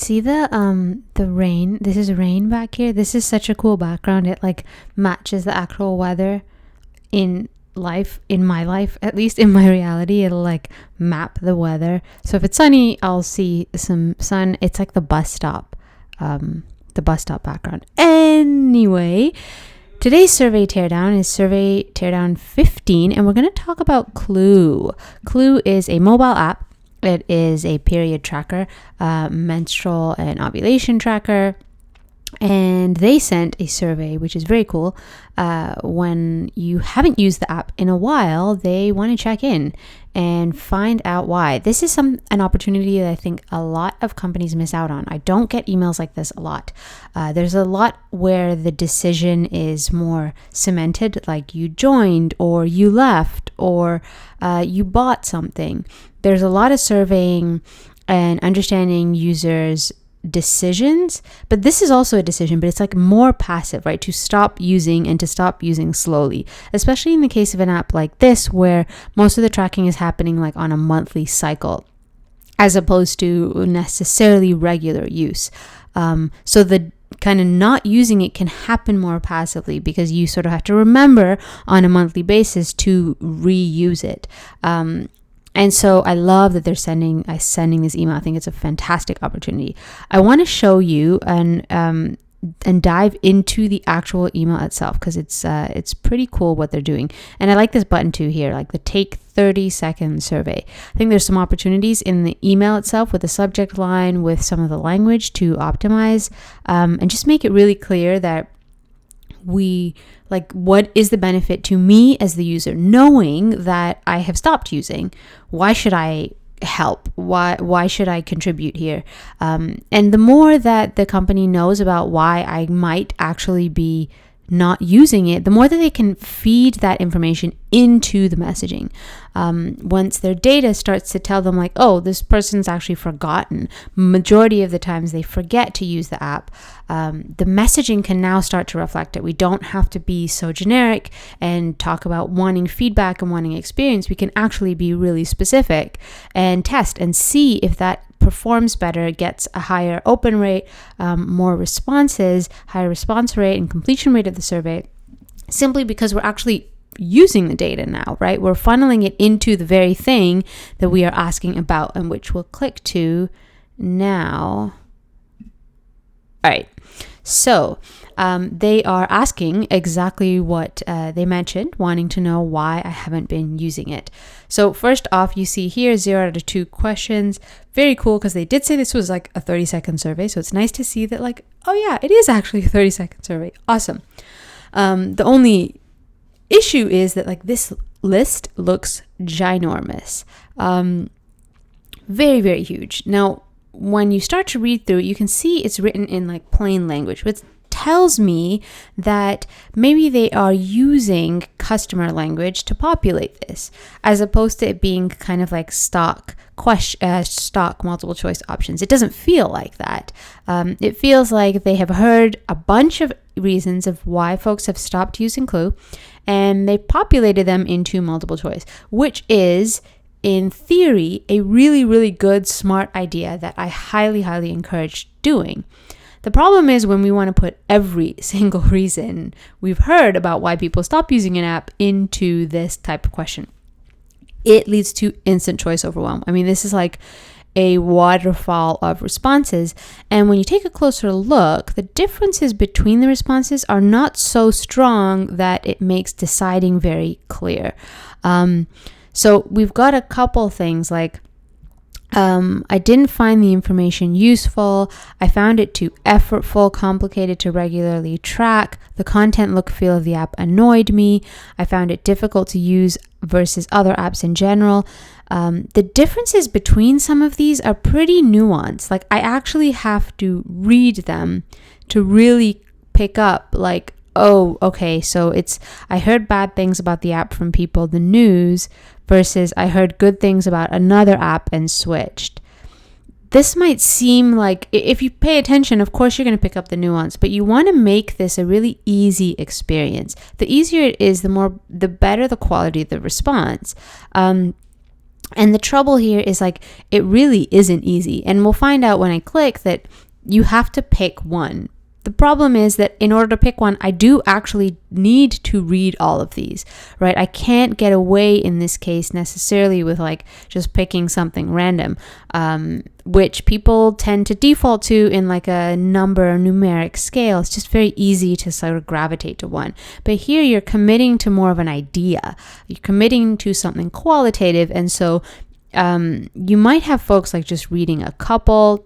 see the rain? This is rain back here. This is such a cool background. It like matches the actual weather in my life, at least in my reality. It'll like map the weather. So if it's sunny, I'll see some sun. It's like the bus stop background. Anyway, today's survey teardown is survey teardown 15, and we're going to talk about Clue. Clue is a mobile app. It is a period tracker, menstrual and ovulation tracker. And they sent a survey, which is very cool. When you haven't used the app in a while, they want to check in and find out why. This is an opportunity that I think a lot of companies miss out on. I don't get emails like this a lot. There's a lot where the decision is more cemented, like you joined or you left or you bought something. There's a lot of surveying and understanding users' decisions, but this is also a decision, but it's like more passive, right? To stop using and to stop using slowly, especially in the case of an app like this, where most of the tracking is happening like on a monthly cycle, as opposed to necessarily regular use. So the kind of not using it can happen more passively because you sort of have to remember on a monthly basis to reuse it. And so I love that they're sending this email. I think it's a fantastic opportunity. I want to show you and dive into the actual email itself because it's pretty cool what they're doing. And I like this button too here, like the take 30-second survey. I think there's some opportunities in the email itself with the subject line, with some of the language to optimize and just make it really clear that what is the benefit to me as the user, knowing that I have stopped using? Why should I help? Why should I contribute here? And the more that the company knows about why I might actually be not using it, the more that they can feed that information into the messaging. Once their data starts to tell them like, oh, this person's actually forgotten, majority of the times they forget to use the app, the messaging can now start to reflect it. We don't have to be so generic and talk about wanting feedback and wanting experience. We can actually be really specific and test and see if that performs better, gets a higher open rate, more responses, higher response rate and completion rate of the survey, simply because we're actually using the data now, right? We're funneling it into the very thing that we are asking about, and which we'll click to now. All right. So they are asking exactly what they mentioned, wanting to know why I haven't been using it. So first off, you see here 0 out of 2 questions. Very cool, because they did say this was like a 30-second survey. So it's nice to see that like, oh yeah, it is actually a 30-second survey. Awesome. The only issue is that like this list looks ginormous. Very, very huge. Now, when you start to read through it, you can see it's written in like plain language, which tells me that maybe they are using customer language to populate this, as opposed to it being kind of like stock multiple choice options. It doesn't feel like that. It feels like they have heard a bunch of reasons of why folks have stopped using Clue, and they populated them into multiple choice, which is, in theory, a really, really good, smart idea that I highly, highly encourage doing. The problem is when we want to put every single reason we've heard about why people stop using an app into this type of question, it leads to instant choice overwhelm. I mean, this is like a waterfall of responses. And when you take a closer look, the differences between the responses are not so strong that it makes deciding very clear. So we've got a couple things like, I didn't find the information useful. I found it too effortful, complicated to regularly track. The content, look, feel of the app annoyed me. I found it difficult to use versus other apps in general. The differences between some of these are pretty nuanced. Like, I actually have to read them to really pick up like, oh, okay, so I heard bad things about the app from people, the news, versus I heard good things about another app and switched. This might seem like, if you pay attention, of course you're going to pick up the nuance, but you want to make this a really easy experience. The easier it is, the better the quality of the response. And the trouble here is like, it really isn't easy. And we'll find out when I click that you have to pick one. The problem is that in order to pick one, I do actually need to read all of these, right? I can't get away in this case necessarily with like just picking something random, which people tend to default to in like a number or numeric scale. It's just very easy to sort of gravitate to one. But here you're committing to more of an idea. You're committing to something qualitative. And so you might have folks like just reading a couple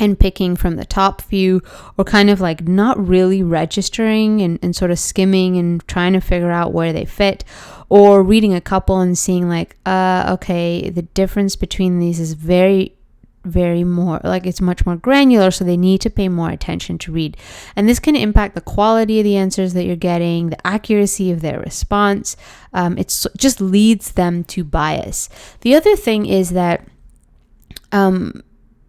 and picking from the top few, or kind of like not really registering and sort of skimming and trying to figure out where they fit, or reading a couple and seeing like, okay, the difference between these is very more, like it's much more granular, so they need to pay more attention to read. And this can impact the quality of the answers that you're getting, the accuracy of their response. It just leads them to bias. The other thing is that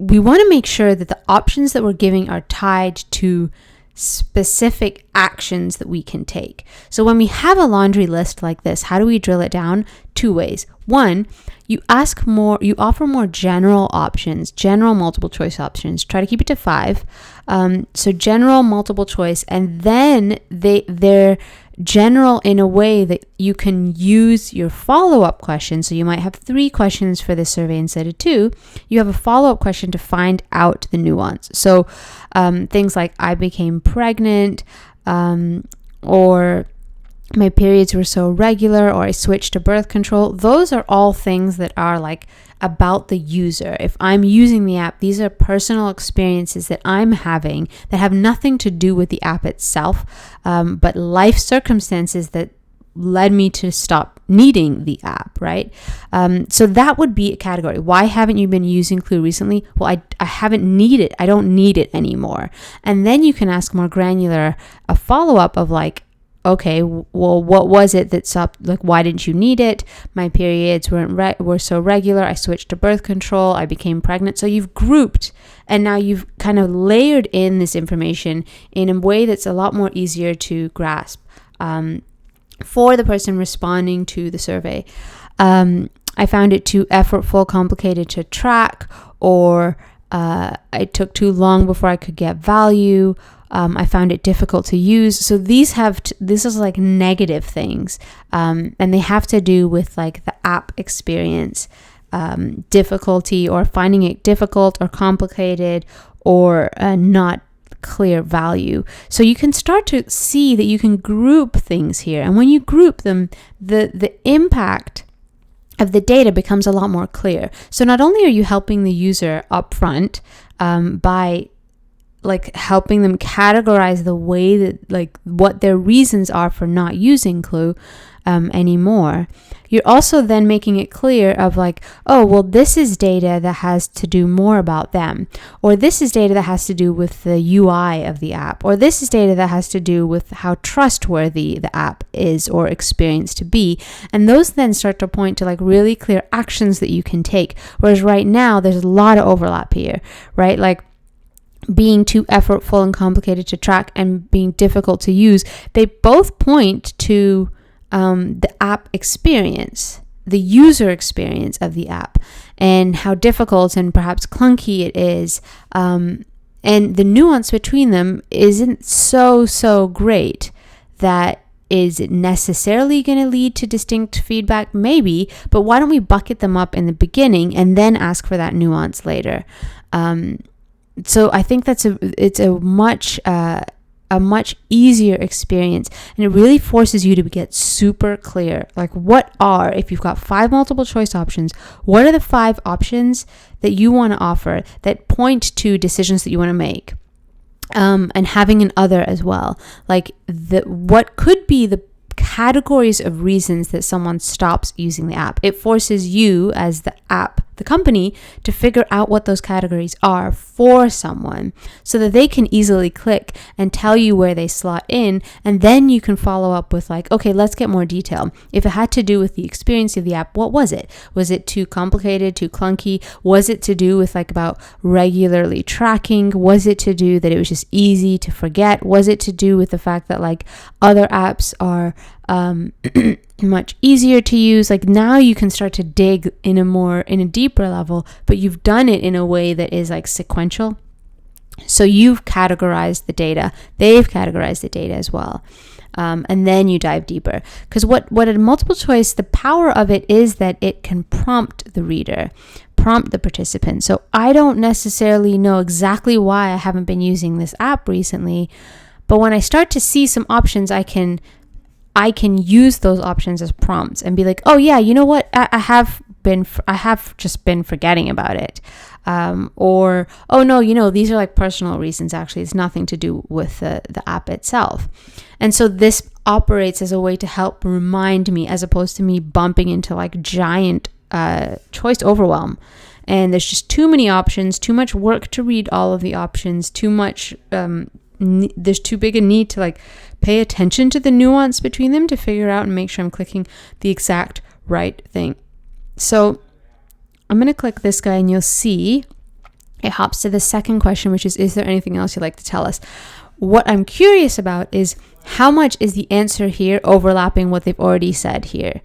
we want to make sure that the options that we're giving are tied to specific actions that we can take. So when we have a laundry list like this, how do we drill it down? 2 ways. One, you offer more general options, general multiple choice options. Try to keep it to 5. So general multiple choice, and then they're general in a way that you can use your follow-up question. So you might have 3 questions for this survey instead of 2. You have a follow-up question to find out the nuance. So things like, I became pregnant, or my periods were so regular, or I switched to birth control. Those are all things that are like about the user. If I'm using the app, these are personal experiences that I'm having that have nothing to do with the app itself, but life circumstances that led me to stop needing the app, right? So that would be a category. Why haven't you been using Clue recently? Well, I haven't need it. I don't need it anymore. And then you can ask more granular, a follow-up of like, okay, well, what was it that stopped? Like, why didn't you need it? My periods were so regular. I switched to birth control. I became pregnant. So you've grouped, and now you've kind of layered in this information in a way that's a lot more easier to grasp for the person responding to the survey. I found it too effortful, complicated to track, or it took too long before I could get value. I found it difficult to use. So this is like negative things, and they have to do with like the app experience, difficulty, or finding it difficult or complicated, or not clear value. So you can start to see that you can group things here, and when you group them, the impact of the data becomes a lot more clear. So not only are you helping the user upfront by like helping them categorize the way that like what their reasons are for not using Clue anymore, you're also then making it clear of like, oh, well, this is data that has to do more about them, or this is data that has to do with the UI of the app, or this is data that has to do with how trustworthy the app is or experienced to be. And those then start to point to like really clear actions that you can take. Whereas right now there's a lot of overlap here, right? Like being too effortful and complicated to track and being difficult to use, they both point to the app experience, the user experience of the app, and how difficult and perhaps clunky it is. And the nuance between them isn't so great that is it necessarily going to lead to distinct feedback? Maybe, but why don't we bucket them up in the beginning and then ask for that nuance later? So I think it's a much easier experience, and it really forces you to get super clear. Like, if you've got 5 multiple choice options, what are the 5 options that you want to offer that point to decisions that you want to make? And having an other as well, like what could be the categories of reasons that someone stops using the app. It forces you as the company to figure out what those categories are for someone so that they can easily click and tell you where they slot in. And then you can follow up with like, okay, let's get more detail. If it had to do with the experience of the app, what was it? Was it too complicated, too clunky? Was it to do with like about regularly tracking? Was it to do that it was just easy to forget? Was it to do with the fact that like other apps are much easier to use. Like now you can start to dig in a deeper level, but you've done it in a way that is like sequential. So you've categorized the data, they've categorized the data as well. And then you dive deeper. Because what a multiple choice, the power of it is that it can prompt the reader, prompt the participant. So I don't necessarily know exactly why I haven't been using this app recently, but when I start to see some options, I can use those options as prompts and be like, oh yeah, you know what? I have just been forgetting about it. Or, oh no, these are like personal reasons. Actually, it's nothing to do with the app itself. And so this operates as a way to help remind me, as opposed to me bumping into like giant choice overwhelm. And there's just too many options, too much work to read all of the options, too much, there's too big a need to like pay attention to the nuance between them to figure out and make sure I'm clicking the exact right thing. So I'm going to click this guy and you'll see it hops to the second question, which is there anything else you'd like to tell us? What I'm curious about is how much is the answer here overlapping what they've already said here?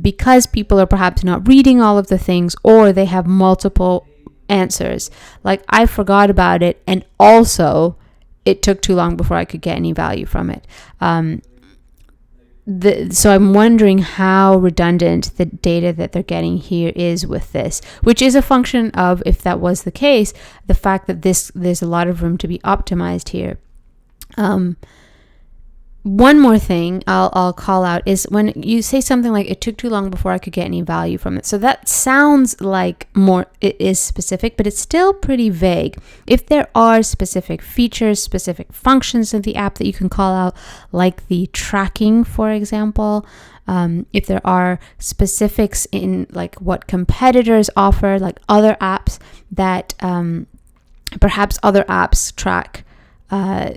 Because people are perhaps not reading all of the things, or they have multiple answers. Like, I forgot about it, and also it took too long before I could get any value from it. So I'm wondering how redundant the data that they're getting here is with this, which is a function of, if that was the case, the fact that there's a lot of room to be optimized here. One more thing I'll call out is when you say something like, it took too long before I could get any value from it. So that sounds like it is specific, but it's still pretty vague. If there are specific features, specific functions of the app that you can call out, like the tracking, for example, if there are specifics in like what competitors offer, like other apps that perhaps other apps track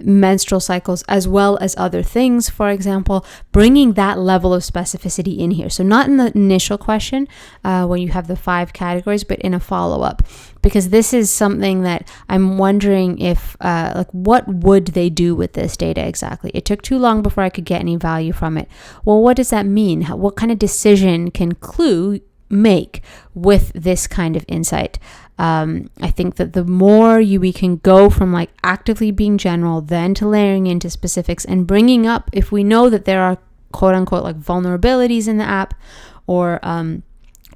menstrual cycles as well as other things, for example, bringing that level of specificity in here. So not in the initial question when you have the 5 categories, but in a follow-up, because this is something that I'm wondering if like what would they do with this data exactly? It took too long before I could get any value from it. Well, what does that mean? What kind of decision can Clue make with this kind of insight? I think that the more we can go from like actively being general, then to layering into specifics and bringing up, if we know that there are quote unquote like vulnerabilities in the app, or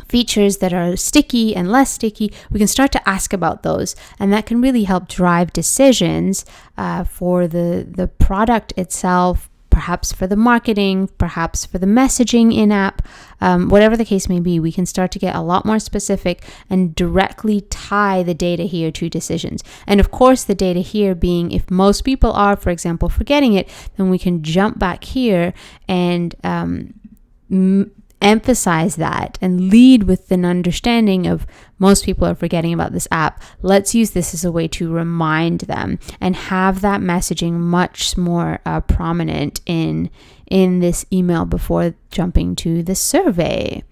features that are sticky and less sticky, we can start to ask about those, and that can really help drive decisions for the product itself, perhaps for the marketing, perhaps for the messaging in-app, whatever the case may be. We can start to get a lot more specific and directly tie the data here to decisions. And of course, the data here being, if most people are, for example, forgetting it, then we can jump back here and emphasize that and lead with an understanding of most people are forgetting about this app. Let's use this as a way to remind them and have that messaging much more prominent in this email before jumping to the survey.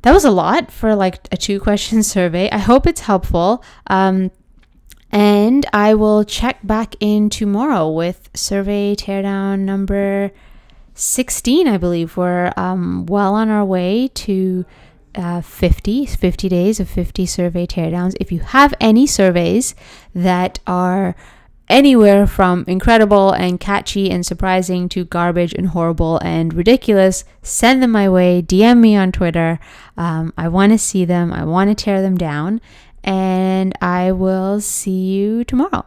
That was a lot for like a 2-question survey. I hope it's helpful. And I will check back in tomorrow with survey teardown number 16, I believe. We're well on our way to 50 days of 50 survey teardowns. If you have any surveys that are anywhere from incredible and catchy and surprising to garbage and horrible and ridiculous, send them my way. DM me on Twitter. I want to see them. I want to tear them down. And I will see you tomorrow.